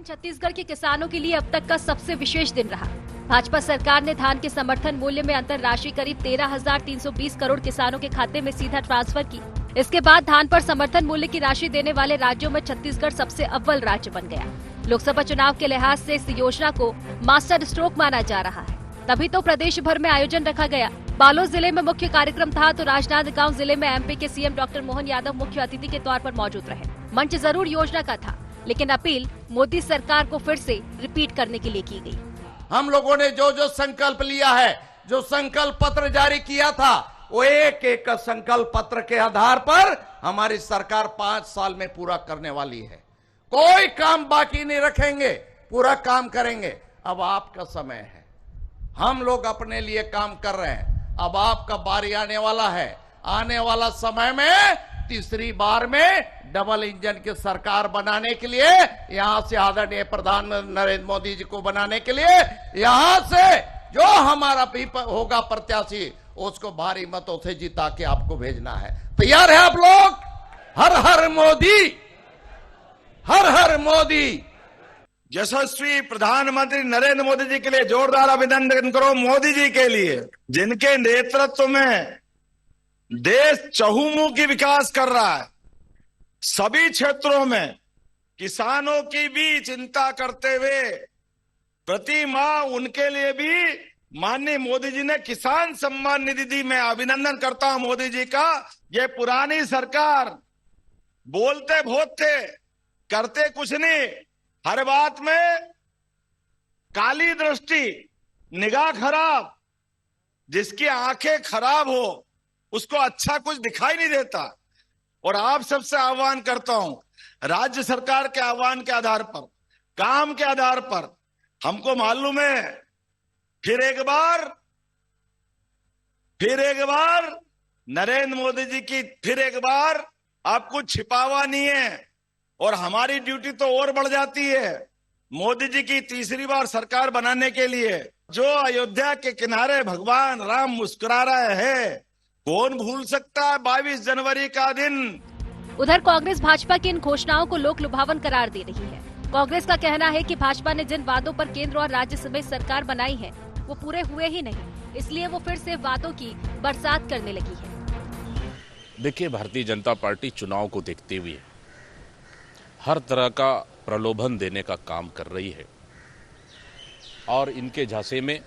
छत्तीसगढ़ के किसानों के लिए अब तक का सबसे विशेष दिन रहा। भाजपा सरकार ने धान के समर्थन मूल्य में अंतर राशि करीब 13,320 करोड़ किसानों के खाते में सीधा ट्रांसफर की। इसके बाद धान पर समर्थन मूल्य की राशि देने वाले राज्यों में छत्तीसगढ़ सबसे अव्वल राज्य बन गया। लोकसभा चुनाव के लिहाज से इस योजना को मास्टर स्ट्रोक माना जा रहा है, तभी तो प्रदेश भर में आयोजन रखा गया। बालोद जिले में मुख्य कार्यक्रम था तो राजनांदगांव जिले में एमपी के सीएम डॉक्टर मोहन यादव मुख्य अतिथि के तौर पर मौजूद रहे। मंच जरूर योजना का था, लेकिन अपील मोदी सरकार को फिर से रिपीट करने के लिए की गई। हम लोगों ने जो जो संकल्प लिया है, जो संकल्प पत्र जारी किया था, वो एक एक संकल्प पत्र के आधार पर हमारी सरकार 5 साल में पूरा करने वाली है। कोई काम बाकी नहीं रखेंगे, पूरा काम करेंगे। अब आपका समय है, हम लोग अपने लिए काम कर रहे हैं। अब आपका बारी आने वाला है। आने वाला समय में तीसरी बार में डबल इंजन की सरकार बनाने के लिए, यहां से आदरणीय प्रधानमंत्री नरेंद्र मोदी जी को बनाने के लिए, यहां से जो हमारा भी होगा प्रत्याशी, उसको भारी मतों से जिता के आपको भेजना है। तैयार है आप लोग? हर हर मोदी, हर हर मोदी। यशस्वी प्रधानमंत्री नरेंद्र मोदी जी के लिए जोरदार अभिनंदन करो। मोदी जी के लिए, जिनके नेतृत्व में देश चहुमुखी विकास कर रहा है। सभी क्षेत्रों में किसानों की भी चिंता करते हुए प्रति माह उनके लिए भी माननीय मोदी जी ने किसान सम्मान निधि दी। मैं अभिनंदन करता हूं मोदी जी का। ये पुरानी सरकार बोलते बहुत थे, करते कुछ नहीं, हर बात में काली दृष्टि, निगाह खराब, जिसकी आंखें खराब हो उसको अच्छा कुछ दिखाई नहीं देता। और आप सबसे आह्वान करता हूं, राज्य सरकार के आह्वान के आधार पर, काम के आधार पर, हमको मालूम है फिर एक बार नरेंद्र मोदी जी की फिर एक बार आप कुछ छिपावा नहीं है और हमारी ड्यूटी तो और बढ़ जाती है। मोदी जी की तीसरी बार सरकार बनाने के लिए जो अयोध्या के किनारे भगवान राम मुस्कुरा रहे हैं, कौन भूल सकता है 22 जनवरी का दिन। उधर कांग्रेस भाजपा की इन घोषणाओं को लोक लुभावन करार दे रही है। कांग्रेस का कहना है कि भाजपा ने जिन वादों पर केंद्र और राज्य समेत सरकार बनाई है वो पूरे हुए ही नहीं, इसलिए वो फिर से वादों की बरसात करने लगी है। देखिए, भारतीय जनता पार्टी चुनाव को देखते हुए हर तरह का प्रलोभन देने का काम कर रही है और इनके झांसे में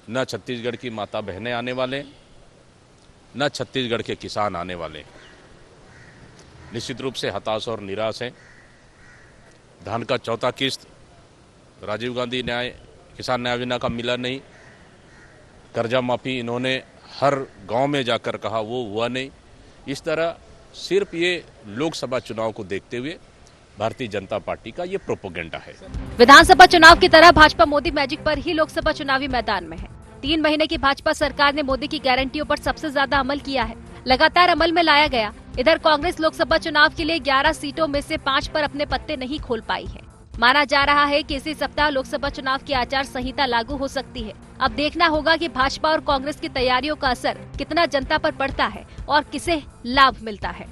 न छत्तीसगढ़ की माता बहनें आने वाले, न छत्तीसगढ़ के किसान आने वाले। निश्चित रूप से हताश और निराश हैं। धान का चौथा किस्त राजीव गांधी किसान न्याय योजना का मिला नहीं। कर्जा माफी इन्होंने हर गांव में जाकर कहा, वो हुआ नहीं। इस तरह सिर्फ ये लोकसभा चुनाव को देखते हुए भारतीय जनता पार्टी का ये प्रोपेगेंडा है। विधानसभा चुनाव की तरह भाजपा मोदी मैजिक पर ही लोकसभा चुनावी मैदान में है। 3 महीने की भाजपा सरकार ने मोदी की गारंटियों पर सबसे ज्यादा अमल किया है, लगातार अमल में लाया गया। इधर कांग्रेस लोकसभा चुनाव के लिए 11 सीटों में से 5 पर अपने पत्ते नहीं खोल पाई है। माना जा रहा है कि इसी सप्ताह लोकसभा चुनाव की आचार संहिता लागू हो सकती है। अब देखना होगा कि भाजपा और कांग्रेस की तैयारियों का असर कितना जनता पर पड़ता है और किसे लाभ मिलता है।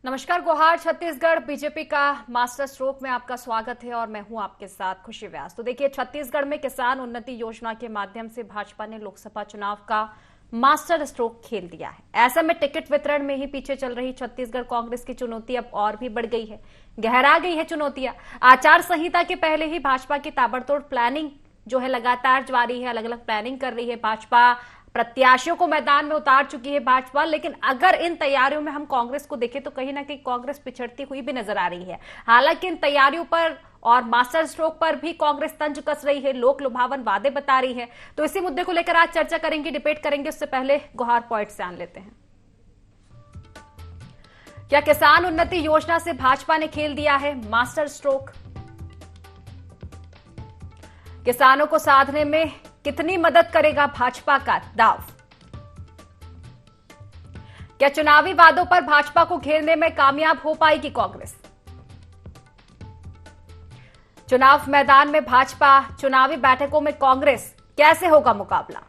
नमस्कार, गुहार छत्तीसगढ़ बीजेपी का मास्टर स्ट्रोक में आपका स्वागत है और मैं हूं आपके साथ खुशी व्यास। तो देखिए, छत्तीसगढ़ में किसान उन्नति योजना के माध्यम से भाजपा ने लोकसभा चुनाव का मास्टर स्ट्रोक खेल दिया है। ऐसा में टिकट वितरण में ही पीछे चल रही छत्तीसगढ़ कांग्रेस की चुनौती अब और भी बढ़ गई है, गहरा गई है चुनौतियां। आचार संहिता के पहले ही भाजपा की ताबड़तोड़ प्लानिंग जो है लगातार जारी है, अलग अलग प्लानिंग कर रही है भाजपा। प्रत्याशियों को मैदान में उतार चुकी है भाजपा, लेकिन अगर इन तैयारियों में हम कांग्रेस को देखें तो कहीं ना कहीं कांग्रेस पिछड़ती हुई भी नजर आ रही है। हालांकि इन तैयारियों पर और मास्टर स्ट्रोक पर भी कांग्रेस तंज कस रही है, लोक लुभावन वादे बता रही है। तो इसी मुद्दे को लेकर आज चर्चा करेंगे, डिबेट करेंगे। उससे पहले गुहार पॉइंट से आन लेते हैं। क्या किसान उन्नति योजना से भाजपा ने खेल दिया है मास्टर स्ट्रोक? किसानों को साधने में कितनी मदद करेगा भाजपा का दाव? क्या चुनावी वादों पर भाजपा को घेरने में कामयाब हो पाएगी कांग्रेस? चुनाव मैदान में भाजपा, चुनावी बैठकों में कांग्रेस, कैसे होगा मुकाबला?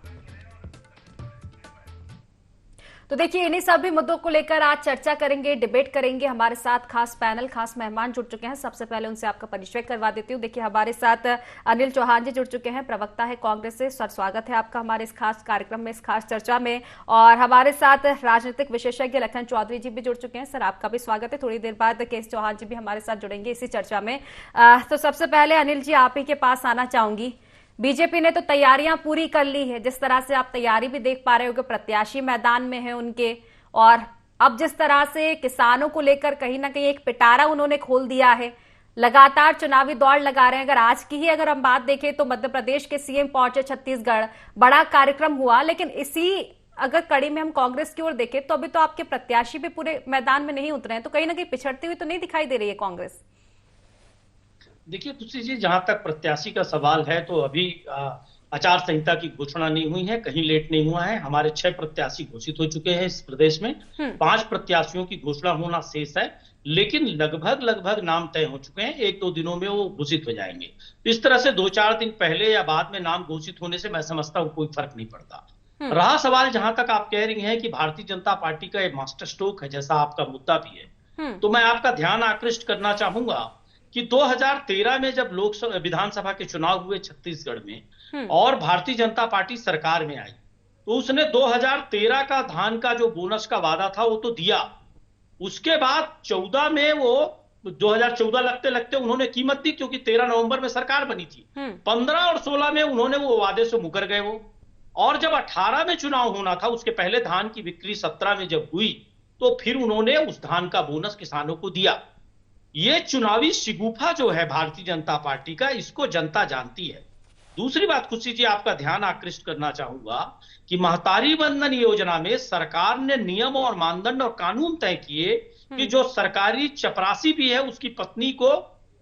तो देखिए, इन्हीं सभी मुद्दों को लेकर आज चर्चा करेंगे, डिबेट करेंगे। हमारे साथ खास पैनल, खास मेहमान जुड़ चुके हैं। सबसे पहले उनसे आपका परिचय करवा देती हूँ। देखिए, हमारे साथ अनिल चौहान जी जुड़ चुके हैं, प्रवक्ता है कांग्रेस से। सर, स्वागत है आपका हमारे इस खास कार्यक्रम में, इस खास चर्चा में। और हमारे साथ राजनीतिक विशेषज्ञ लखन चौधरी जी भी जुड़ चुके हैं। सर, आपका भी स्वागत है। थोड़ी देर बाद केएस चौहान जी भी हमारे साथ जुड़ेंगे इसी चर्चा में। तो सबसे पहले अनिल जी, आप ही के पास आना चाहूंगी। बीजेपी ने तो तैयारियां पूरी कर ली है, जिस तरह से आप तैयारी भी देख पा रहे हो कि प्रत्याशी मैदान में है उनके, और अब जिस तरह से किसानों को लेकर कहीं ना कहीं एक पिटारा उन्होंने खोल दिया है, लगातार चुनावी दौड़ लगा रहे हैं। अगर आज की ही अगर हम बात देखें तो मध्य प्रदेश के सीएम पहुंचे छत्तीसगढ़, बड़ा कार्यक्रम हुआ, लेकिन इसी अगर कड़ी में हम कांग्रेस की ओर देखें तो अभी तो आपके प्रत्याशी भी पूरे मैदान में नहीं उतरे हैं, तो कहीं ना कहीं पिछड़ती हुई तो नहीं दिखाई दे रही है कांग्रेस? देखिए तुलसी जी, जहां तक प्रत्याशी का सवाल है तो अभी आचार संहिता की घोषणा नहीं हुई है, कहीं लेट नहीं हुआ है। हमारे 6 प्रत्याशी घोषित हो चुके हैं इस प्रदेश में, 5 प्रत्याशियों की घोषणा होना शेष है, लेकिन लगभग नाम तय हो चुके हैं। 1-2 दिनों में वो घोषित हो जाएंगे। इस तरह से 2-4 दिन पहले या बाद में नाम घोषित होने से मैं समझता हूँ कोई फर्क नहीं पड़ता। रहा सवाल, जहां तक आप कह रही हैं कि भारतीय जनता पार्टी का ये मास्टर स्ट्रोक है, जैसा आपका मुद्दा भी है, तो मैं आपका ध्यान आकृष्ट करना चाहूंगा कि 2013 में जब लोकसभा विधानसभा के चुनाव हुए छत्तीसगढ़ में और भारतीय जनता पार्टी सरकार में आई, तो उसने 2013 का धान का जो बोनस का वादा था वो तो दिया। उसके बाद 14 में वो 2014 लगते उन्होंने कीमत दी, क्योंकि 13 नवंबर में सरकार बनी थी। 15 और 16 में उन्होंने वो वादे से मुकर गए वो, और जब 18 में चुनाव होना था, उसके पहले धान की बिक्री 17 में जब हुई, तो फिर उन्होंने उस धान का बोनस किसानों को दिया। ये चुनावी शिगुफा जो है भारतीय जनता पार्टी का, इसको जनता जानती है। दूसरी बात खुशी जी, आपका ध्यान आकृष्ट करना चाहूंगा कि महतारी वंदन योजना में सरकार ने नियम और मानदंड और कानून तय किए कि जो सरकारी चपरासी भी है उसकी पत्नी को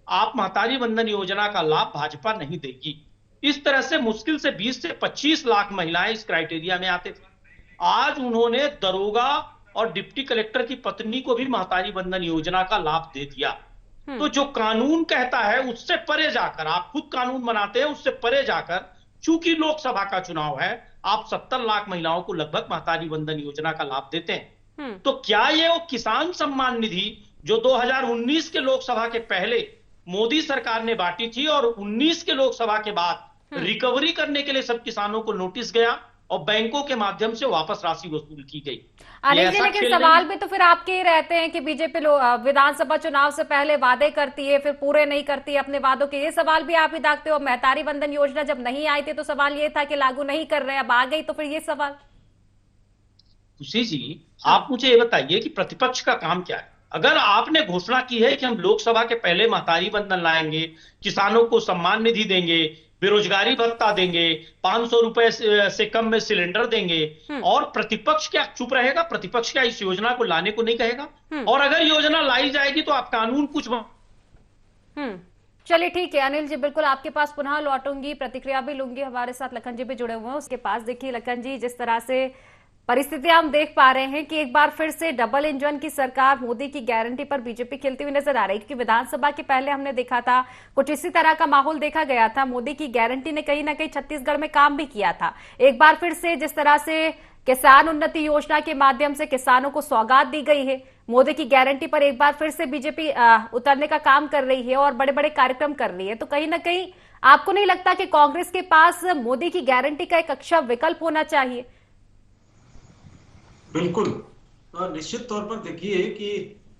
आप महतारी वंदन योजना का लाभ भाजपा नहीं देगी। इस तरह से मुश्किल से 20 से 25 लाख महिलाएं इस क्राइटेरिया में आते थे। आज उन्होंने दरोगा और डिप्टी कलेक्टर की पत्नी को भी महतारी वंदन योजना का लाभ दे दिया। तो जो कानून कहता है उससे परे जाकर, आप खुद कानून बनाते हैं, उससे परे जाकर, चूंकि लोकसभा का चुनाव है, आप 70 लाख महिलाओं को लगभग महतारी वंदन योजना का लाभ देते हैं। तो क्या ये वो किसान सम्मान निधि जो 2019 के लोकसभा के पहले मोदी सरकार ने बांटी थी और 19 के लोकसभा के बाद रिकवरी करने के लिए सब किसानों को नोटिस गया और बैंकों के माध्यम से वापस राशि वसूल की गई? अनिल जी, लेकिन सवाल भी तो फिर आपके ही रहते हैं कि बीजेपी विधानसभा चुनाव से पहले वादे करती है, फिर पूरे नहीं करती है अपने वादों के। ये सवाल भी आप ही दागते हो। महतारी वंदन योजना जब नहीं आई थी तो सवाल ये था कि लागू नहीं कर रहे, अब आ गई तो फिर ये सवाल। खुशी जी, आप मुझे ये बताइए कि प्रतिपक्ष का काम क्या है? अगर आपने घोषणा की है कि हम लोकसभा के पहले महतारी वंदन लाएंगे, किसानों को सम्मान निधि देंगे, बेरोजगारी भत्ता देंगे, 500 रुपए से कम में सिलेंडर देंगे, और प्रतिपक्ष क्या चुप रहेगा? प्रतिपक्ष क्या इस योजना को लाने को नहीं कहेगा? और अगर योजना लाई जाएगी तो आप कानून कुछ चलिए ठीक है अनिल जी, बिल्कुल आपके पास पुनः लौटूंगी, प्रतिक्रिया भी लूंगी। हमारे साथ लखन जी भी जुड़े हुए हैं उसके पास। देखिए लखन जी, जिस तरह से परिस्थितियां हम देख पा रहे हैं कि एक बार फिर से डबल इंजन की सरकार, मोदी की गारंटी पर बीजेपी खेलती हुई नजर आ रही है, क्योंकि विधानसभा के पहले हमने देखा था कुछ इसी तरह का माहौल देखा गया था। मोदी की गारंटी ने कहीं ना कहीं छत्तीसगढ़ में काम भी किया था। एक बार फिर से जिस तरह से किसान उन्नति योजना के माध्यम से किसानों को सौगात दी गई है, मोदी की गारंटी पर एक बार फिर से बीजेपी उतरने का काम कर रही है और बड़े बड़े कार्यक्रम कर रही है, तो कहीं ना कहीं आपको नहीं लगता कि कांग्रेस के पास मोदी की गारंटी का एक अच्छा विकल्प होना चाहिए? बिल्कुल, निश्चित तौर पर देखिए कि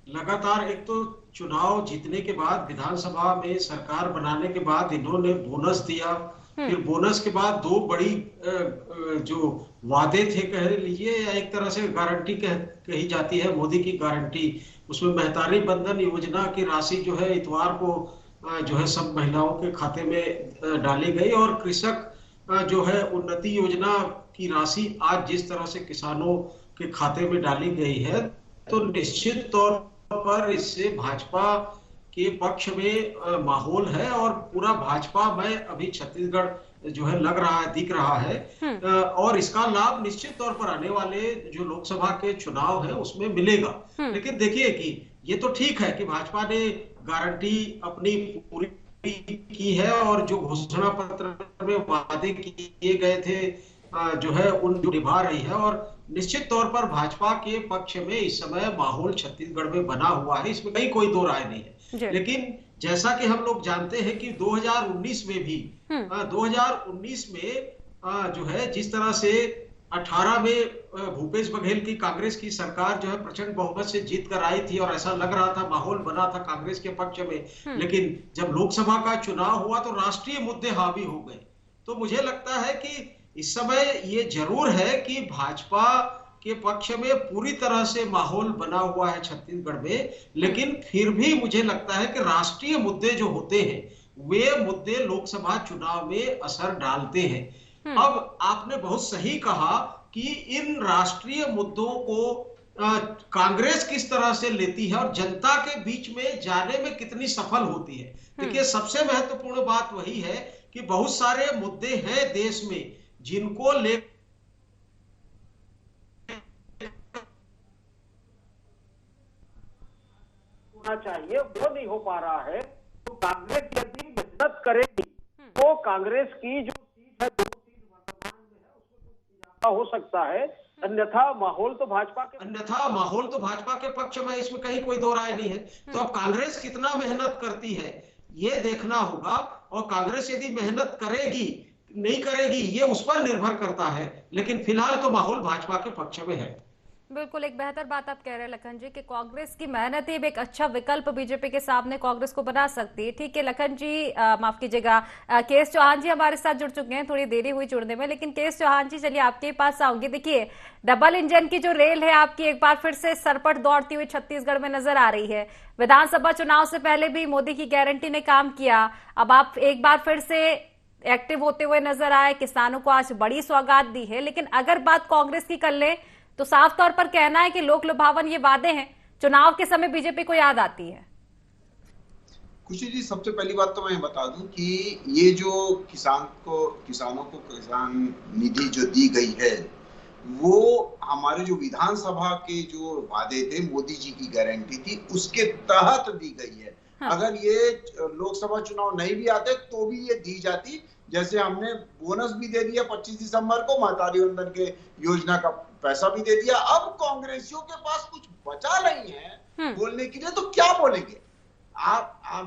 लगातार एक तो चुनाव जीतने के बाद, विधानसभा में सरकार बनाने के बाद इन्होंने बोनस दिया, फिर बोनस के बाद 2 बड़ी जो वादे थे कह लीजिए, या एक तरह से गारंटी कही जाती है मोदी की गारंटी, उसमें महतारी वंदन योजना की राशि जो है इतवार को जो है सब महिलाओं के खाते में डाली गई, और कृषक जो है उन्नति योजना की राशि आज जिस तरह से किसानों के खाते में डाली गई है, तो निश्चित तौर पर इससे भाजपा के पक्ष में माहौल है। और पूरा भाजपा, मैं अभी छत्तीसगढ़ जो है लग रहा है, दिख रहा है। और इसका लाभ निश्चित तौर पर आने वाले जो लोकसभा के चुनाव है उसमें मिलेगा। लेकिन देखिए कि ये तो ठीक है कि भाजपा ने गारंटी अपनी पूरी की है और जो घोषणा पत्र में वादे किए गए थे जो है उन जो निभा रही है। और निश्चित तौर पर भाजपा के पक्ष में इस समय माहौल छत्तीसगढ़ में बना हुआ है, इसमें कहीं कोई दो राय नहीं है। लेकिन जैसा कि हम लोग जानते हैं कि 2019 में भी 2019 में जो है जिस तरह से 18 में भूपेश बघेल की कांग्रेस की सरकार जो है प्रचंड बहुमत से जीत कर आई थी और ऐसा लग रहा था, माहौल बना था कांग्रेस के पक्ष में। लेकिन जब लोकसभा का चुनाव हुआ तो राष्ट्रीय मुद्दे हावी हो गए। तो मुझे लगता है कि इस समय ये जरूर है कि भाजपा के पक्ष में पूरी तरह से माहौल बना हुआ है छत्तीसगढ़ में, लेकिन फिर भी मुझे लगता है कि राष्ट्रीय मुद्दे जो होते हैं वे मुद्दे लोकसभा चुनाव में असर डालते हैं। अब आपने बहुत सही कहा कि इन राष्ट्रीय मुद्दों को कांग्रेस किस तरह से लेती है और जनता के बीच में जाने में कितनी सफल होती है। देखिए, सबसे महत्वपूर्ण बात वही है कि बहुत सारे मुद्दे हैं देश में जिनको ले चाहिए, वो नहीं हो पा रहा है। तो कांग्रेस यदि मेहनत करेगी तो कांग्रेस की जो सीट है, 2 सीट वर्तमान में है, उसमें कुछ इजाफा हो सकता है। अन्यथा माहौल तो भाजपा के पक्ष में, इसमें कहीं कोई दो राय नहीं है। तो अब कांग्रेस कितना मेहनत करती है ये देखना होगा, और कांग्रेस यदि मेहनत करेगी नहीं करेगी ये उस पर निर्भर करता है। लेकिन फिलहाल तो माहौल भाजपा के पक्ष में है। बिल्कुल, एक बेहतर बात आप कह रहे हैं लखन जी कि कांग्रेस की मेहनत ही एक अच्छा विकल्प बीजेपी के सामने कांग्रेस को बना सकती है। ठीक है लखन जी, माफ कीजिएगा, केएस चौहान जी हमारे साथ जुड़ चुके हैं, थोड़ी देरी हुई जुड़ने में, लेकिन केएस चौहान जी चलिए आपके पास आऊंगी। देखिए, डबल इंजन की जो रेल है आपकी एक बार फिर से सरपट दौड़ती हुई छत्तीसगढ़ में नजर आ रही है। विधानसभा चुनाव से पहले भी मोदी की गारंटी ने काम किया, अब आप एक बार फिर से एक्टिव होते हुए नजर आए, किसानों को आज बड़ी सौगात दी है। लेकिन अगर बात कांग्रेस की कर ले तो साफ तौर पर कहना है कि लोक लुभावन ये वादे हैं, चुनाव के समय बीजेपी को याद आती है। खुशी जी, सबसे पहली बात तो मैं बता दूं कि ये जो किसानों को किसान निधि जो दी गई है वो हमारे जो विधानसभा के जो वादे थे, मोदी जी की गारंटी थी, उसके तहत दी गई है। हाँ। अगर ये लोकसभा चुनाव नहीं भी आते तो भी ये दी जाती। जैसे हमने बोनस भी दे दिया 25 दिसंबर को, महतारी वंदन के योजना का पैसा भी दे दिया। अब कांग्रेसियों के पास कुछ बचा नहीं है बोलने के लिए, तो क्या बोलेंगे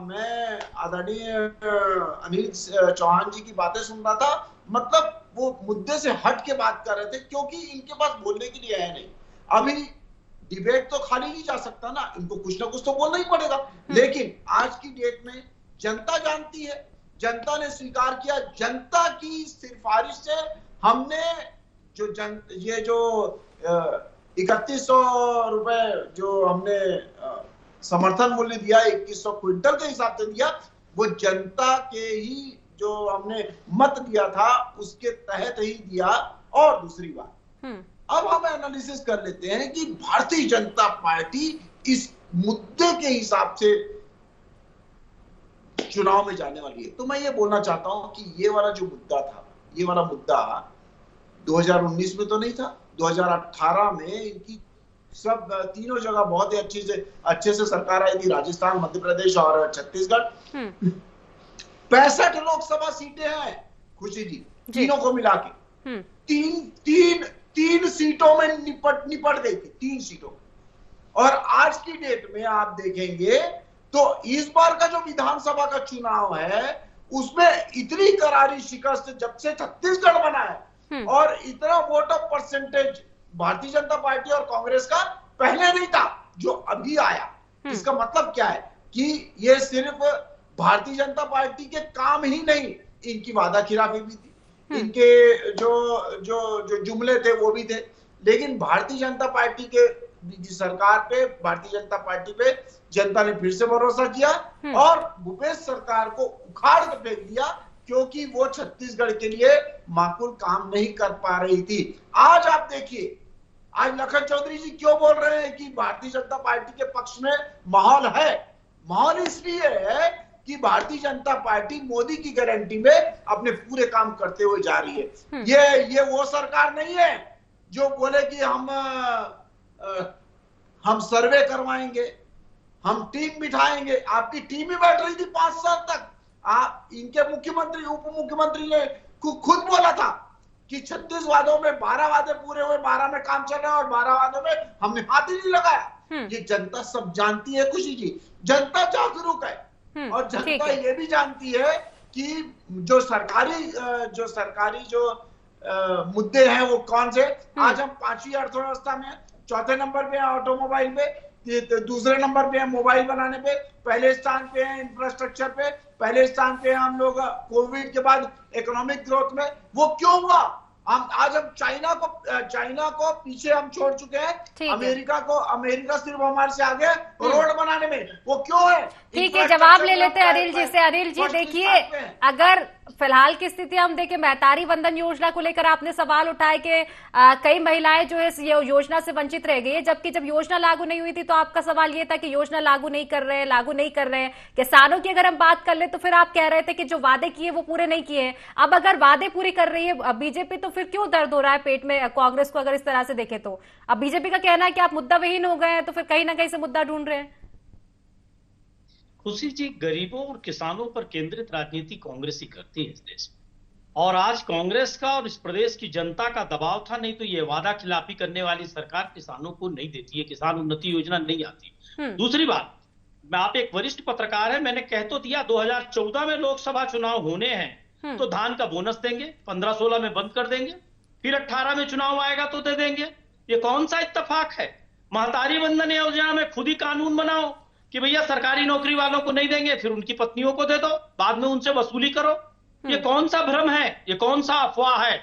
मैं आदरणीय अनिल चौहान जी की बातें सुन रहा था, मतलब वो मुद्दे से हट के बात कर रहे थे, क्योंकि इनके पास बोलने के लिए है नहीं। अभी डिबेट तो खाली नहीं जा सकता ना, इनको कुछ ना कुछ तो बोलना ही पड़ेगा। लेकिन आज की डेट में जनता जानती है, जनता ने स्वीकार किया, जनता की सिफारिश से हमने ये जो 3100 रुपए जो हमने समर्थन मूल्य दिया, 2100 क्विंटल के हिसाब से दिया, वो जनता के ही जो हमने मत दिया था उसके तहत ही दिया। और दूसरी बात, अब हम एनालिसिस कर लेते हैं कि भारतीय जनता पार्टी इस मुद्दे के हिसाब से चुनाव में जाने वाली है। तो मैं ये बोलना चाहता हूं कि ये वाला जो मुद्दा था, ये वाला मुद्दा 2019 में तो नहीं था, 2018 में इनकी सब तीनों जगह बहुत ही अच्छे से सरकार आई थी, राजस्थान, मध्य प्रदेश और छत्तीसगढ़। 65 लोकसभा सीटें हैं खुशी जी, तीनों को मिला के तीन सीटों में निपट गई थी, 3 सीटों। और आज की डेट में आप देखेंगे तो इस बार का जो विधानसभा का चुनाव है उसमें इतनी करारी शिकस्त जब से छत्तीसगढ़ बना है, और इतना vote of percentage Bharatiya Janata party और कांग्रेस का पहले नहीं था जो अभी आया। इसका मतलब क्या है कि ये सिर्फ भारतीय जनता पार्टी के काम ही नहीं, इनकी वादा खिलाफी भी थी, इनके जो जुमले थे वो भी थे। लेकिन भारतीय जनता पार्टी के सरकार पे, भारतीय जनता पार्टी पे जनता ने फिर से भरोसा किया और भूपेश सरकार को उखाड़ कर फेंक दिया, क्योंकि वो छत्तीसगढ़ के लिए माकूल काम नहीं कर पा रही थी। आज आप देखिए, आज लखन चौधरी जी क्यों बोल रहे हैं कि भारतीय जनता पार्टी के पक्ष में माहौल है। माहौल इसलिए है कि भारतीय जनता पार्टी मोदी की गारंटी में अपने पूरे काम करते हुए जा रही है। ये वो सरकार नहीं है जो बोले कि हम सर्वे करवाएंगे, हम टीम बिठाएंगे। आपकी टीम ही बैठ रही थी 5 साल तक। आप इनके मुख्यमंत्री उप मुख्यमंत्री ने खुद बोला था कि 36 वादों में 12 वादे पूरे हुए, 12 में काम चल रहा है और 12 वादों में हमने हाथ ही नहीं लगाया। ये जनता सब जानती है खुशी जी, जनता जागरूक है और जनता ये भी जानती है कि जो सरकारी मुद्दे हैं वो कौन से। आज हम 5वीं अर्थव्यवस्था में, चौथे नंबर पे ऑटोमोबाइल पे, दूसरे नंबर पे है मोबाइल बनाने पे, पहले स्थान पे है इंफ्रास्ट्रक्चर पे, पहले स्थान पे हम लोग कोविड के बाद इकोनॉमिक ग्रोथ में। वो क्यों हुआ? आज हम चाइना को पीछे हम छोड़ चुके हैं, अमेरिका सिर्फ हमारे से आगे रोड बनाने में। वो क्यों है? ठीक है, जवाब ले लेते हैं अनिल जी से। अनिल जी देखिए, अगर फिलहाल की स्थिति हम देखें, महतारी वंदन योजना को लेकर आपने सवाल उठाए कि कई महिलाएं जो है इस योजना से वंचित रह गई है, जबकि जब योजना लागू नहीं हुई थी तो आपका सवाल ये था कि योजना लागू नहीं कर रहे हैं। किसानों की अगर हम बात कर ले तो फिर आप कह रहे थे कि जो वादे किए वो पूरे नहीं किए। अब अगर वादे पूरी कर रही है बीजेपी तो फिर क्यों दर्द हो रहा है पेट में कांग्रेस को? अगर इस तरह से देखें तो अब बीजेपी का कहना है कि आप मुद्दा विहीन हो गए हैं, तो फिर कहीं ना कहीं से मुद्दा ढूंढ रहे हैं। खुशी जी, गरीबों और किसानों पर केंद्रित राजनीति कांग्रेस ही करती है इस देश में, और आज कांग्रेस का और इस प्रदेश की जनता का दबाव था, नहीं तो ये वादा खिलाफी करने वाली सरकार किसानों को नहीं देती है, किसान उन्नति योजना नहीं आती। दूसरी बात, आप एक वरिष्ठ पत्रकार है, मैंने कह तो दिया 2014 में लोकसभा चुनाव होने हैं तो धान का बोनस देंगे, 15-16 में बंद कर देंगे, फिर 18 में चुनाव आएगा तो दे देंगे। ये कौन सा इत्तेफाक है? महतारी वंदन योजना में खुद ही कानून बनाओ कि भैया सरकारी नौकरी वालों को नहीं देंगे, फिर उनकी पत्नियों को दे दो, बाद में उनसे वसूली करो। ये कौन सा भ्रम है? ये कौन सा अफवाह है?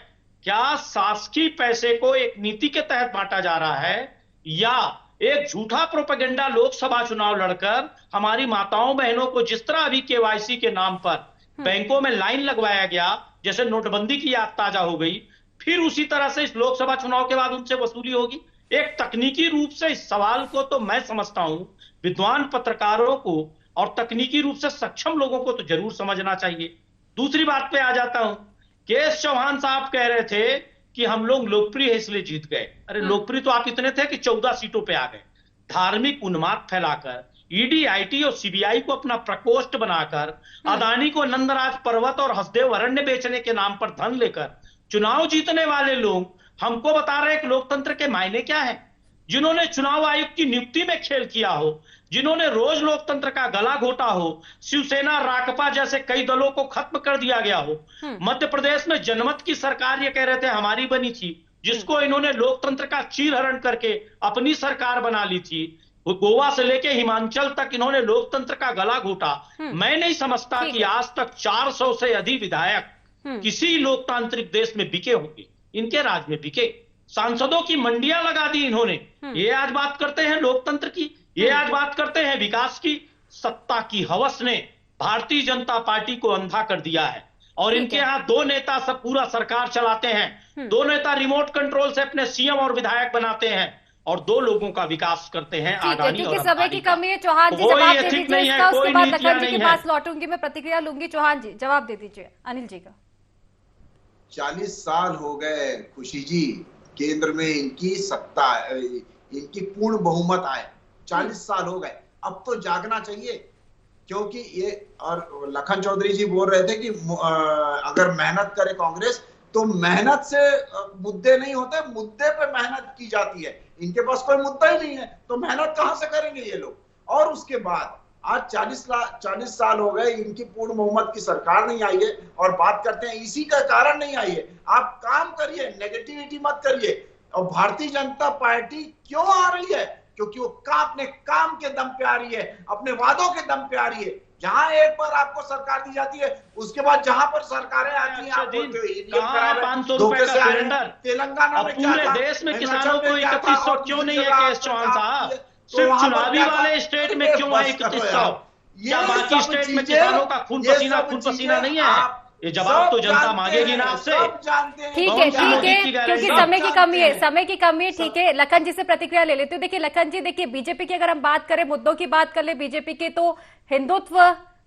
क्या शासकीय पैसे को एक नीति के तहत बांटा जा रहा है, या एक झूठा प्रोपेगेंडा लोकसभा चुनाव लड़कर हमारी माताओं बहनों को जिस तरह अभी केवाईसी के नाम पर बैंकों में लाइन लगवाया गया, जैसे नोटबंदी की याद ताजा हो गई, फिर उसी तरह से इस लोकसभा चुनाव के बाद उनसे वसूली होगी? एक तकनीकी रूप से इस सवाल को तो मैं समझता हूं विद्वान पत्रकारों को और तकनीकी रूप से सक्षम लोगों को तो जरूर समझना चाहिए। दूसरी बात पे आ जाता हूं, केएस चौहान साहब कह रहे थे कि हम लोग लोकप्रिय है इसलिए जीत गए। अरे लोकप्रिय तो आप इतने थे कि 14 सीटों पे आ गए। धार्मिक उन्माद फैलाकर, ईडी, आईटी और सीबीआई को अपना प्रकोष्ठ बनाकर, अदानी को नंदराज पर्वत और हसदेव अरण्य बेचने के नाम पर धन लेकर चुनाव जीतने वाले लोग हमको बता रहे हैं कि लोकतंत्र के मायने क्या है। जिन्होंने चुनाव आयुक्त की नियुक्ति में खेल किया हो, जिन्होंने रोज लोकतंत्र का गला घोटा हो, शिवसेना, राकपा जैसे कई दलों को खत्म कर दिया गया हो। मध्य प्रदेश में जनमत की सरकार ये कह रहे थे हमारी बनी थी, जिसको इन्होंने लोकतंत्र का चीरहरण करके अपनी सरकार बना ली थी। गोवा से लेके हिमाचल तक इन्होंने लोकतंत्र का गला घोटा। मैं नहीं समझता कि आज तक 400 से अधिक विधायक किसी लोकतांत्रिक देश में बिके होंगे। इनके राज में बिके। सांसदों की मंडियां लगा दी इन्होंने। ये आज बात करते हैं लोकतंत्र की, ये आज बात करते हैं विकास की। सत्ता की हवस ने भारतीय जनता पार्टी को अंधा कर दिया है, और इनके यहाँ 2 नेता सब पूरा सरकार चलाते हैं। 2 नेता रिमोट कंट्रोल से अपने सीएम और विधायक बनाते हैं, और 2 लोगों का विकास करते हैं, अडानी और समय की कमी है। चौहान जी जवाब दे दीजिए इसका, उसके बाद लखन जी के पास लौटूंगी, मैं प्रतिक्रिया लूंगी। चौहान जी जवाब दे दीजिए अनिल जी का। 40 साल हो गए खुशी जी, केंद्र में इनकी सत्ता, इनकी पूर्ण बहुमत आए। 40 साल हो गए, अब तो जागना चाहिए। क्योंकि ये, और लखन चौधरी जी बोल रहे थे कि अगर मेहनत करे कांग्रेस तो मेहनत से मुद्दे नहीं होते, मुद्दे पे मेहनत की जाती है। इनके पास कोई मुद्दा ही नहीं है तो मेहनत कहां से करेंगे ये लोग। और उसके बाद आज 40 साल हो गए, इनकी पूर्ण बहुमत की सरकार नहीं आई है, और बात करते हैं इसी का कारण नहीं आई है। आप काम करिए, नेगेटिविटी मत करिए। और भारतीय जनता पार्टी क्यों आ रही है? क्योंकि वो अपने काम के दम पे आ रही है, अपने वादों के दम पे आ रही है। जहां एक बार आपको सरकार दी जाती है, उसके बाद जहां पर सरकारें आती हैं, आप बोलते हो 500 रुपए का सिलेंडर। तेलंगाना में क्या पूरे था? देश में किसानों को 3100 क्यों नहीं है केएस चौहान साहब? सिर्फ चुनावी वाले स्टेट में क्यों है 3100? क्या बाकी स्टेट में किसानों का खून पसीना नहीं है? ये जवाब तो जनता मांगेगी ना आपसे। ठीक है, क्योंकि समय की कमी है। ठीक है, लखन जी से प्रतिक्रिया ले लेते हो। देखिए लखन जी, देखिए बीजेपी की अगर हम बात करें, मुद्दों की बात कर ले बीजेपी के, तो हिंदुत्व,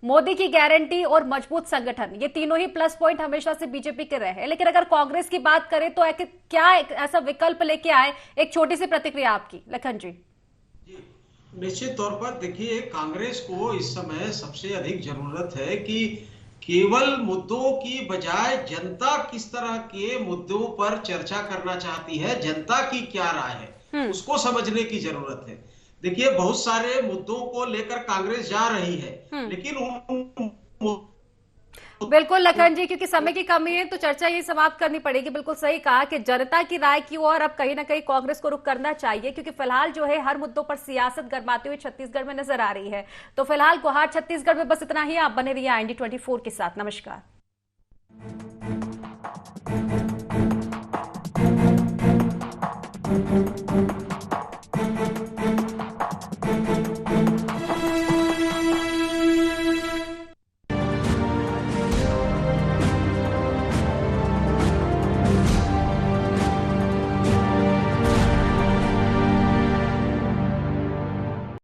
मोदी की गारंटी और मजबूत संगठन, ये तीनों ही प्लस पॉइंट हमेशा से बीजेपी के रहे हैं। लेकिन अगर कांग्रेस की बात करें तो क्या एक ऐसा विकल्प लेके आए? एक छोटी सी प्रतिक्रिया आपकी, लखन जी। निश्चित तौर पर देखिए, कांग्रेस को इस समय सबसे अधिक जरूरत है कि केवल मुद्दों की बजाय जनता किस तरह के मुद्दों पर चर्चा करना चाहती है, जनता की क्या राय है, उसको समझने की जरूरत है। देखिए, बहुत सारे मुद्दों को लेकर कांग्रेस जा रही है, लेकिन बिल्कुल लखन जी, क्योंकि समय की कमी है तो चर्चा ये समाप्त करनी पड़ेगी। बिल्कुल सही कहा कि जनता की राय की ओर अब कहीं ना कहीं कांग्रेस को रुख करना चाहिए, क्योंकि फिलहाल जो है हर मुद्दों पर सियासत गरमाते हुए छत्तीसगढ़ में नजर आ रही है। तो फिलहाल गुहार छत्तीसगढ़ में बस इतना ही। आप बने रहिए IND 24 के साथ। नमस्कार।